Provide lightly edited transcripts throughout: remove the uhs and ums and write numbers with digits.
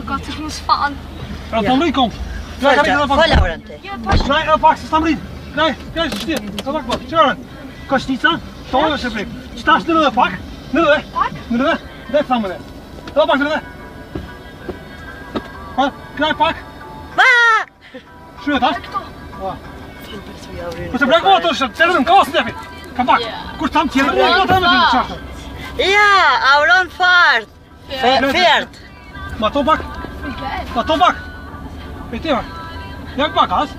Ka të kënë sfanë. Pra të mri kom. Fala orën ti. Knaj e pak se s'ta mri. Knaj, shtie. Ka pak pak. Qërën. Ka shtica, tonë është e prik. Qëtash në dhe pak. Në dhe. Në dhe. Dhe të thamëre. Dhe pak në dhe. Knaj pak. Shuja tash. Po se blek më ato shërë, qërën në kasë defi. Ka pak. Kur tam tjetër, në do të me të në qashtë. Ja, auron fart. Fert. Ma to pak. Ma to pak. E ti pak. Jak pak as?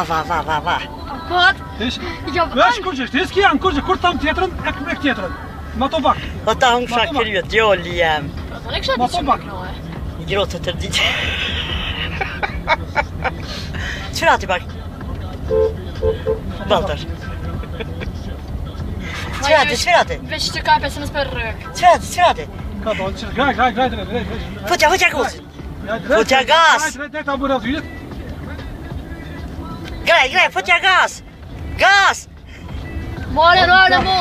Va. Kot? Tish. Vesh kur që shtis ki janë kur tam tjetërën e këmek tjetërën. Ma to pak. Po ta hung shak kryet, jo lijem. Ma to pak. I grotë të tërdit. Qërati pak. Baltash. Qërati. Veç të ka pesë nësë për rëk. Qërati. Ka do, graj, drejt. Futja gus. Futja gas. Drejt ta bërë aty. Graj, futja gas. Gas. More mo.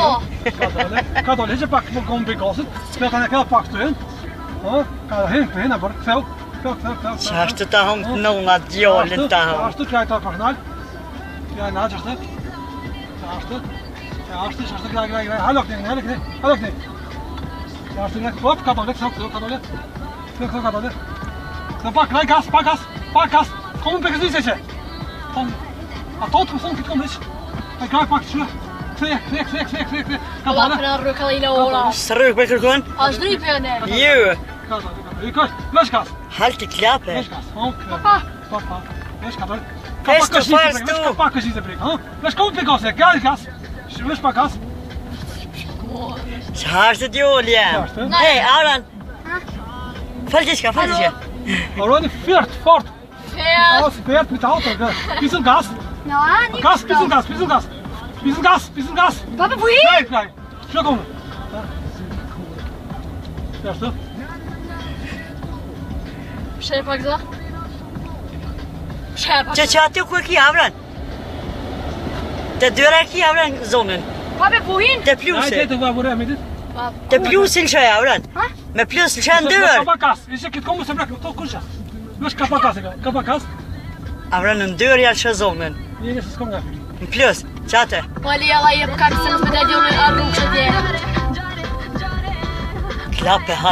Ka do, leqe pak më komë për gasit. Ska ta ne ka pak të hen. Ka hen, bërë, këtheu. Qashtu ta hum të nëna djallin ta hum. Qashtu kraj ta pak nalë. Kraj nalë, qashtu. Qashtu, graj. Halo këni. Qashtu në hop, ka dole, këtheu, ka dole. Në pak, kraj, gas. Komë për këzdi se që. Ato të më thonë këtë komë heq. Kraj pak që. Kthej. Ka dole. Për në rëk e lejle ora. Së rrëk për kërkon? A shdri për në. Ju. Ka dole. Vesh gas. Hal të klape. Vesh gas. Pa. Vesh ka dole. Vesh të farës tu. Ka pak është i zë prikë. Vesh komë për gase, gas. Vesh pak gas. Qashtu djallin jem. Hej, Auran. Falë qishka. Aroni fert, fort. Fert mit auto. Bisschen gas. Gas. Papa, buhi? Kraj. Što komë? Qashtu? Shë pak za? Që ati ku e ki Auran? Të dyra ki Auran zonën. Papa, buhin? Të plusin. Ajde të vabure mitit. Të plusin që e Auran. Me plusin që e ndërën. Ka pak gas. Ishe këtë komë se vrek. To kusha. Vesh ka pak gas. Auran në ndërë janë që zonën. Njëri se s'kom nga fili. Në plus, qate. Mali e la je për kakë se nësë me të gjonë a rrugë që dje. Klape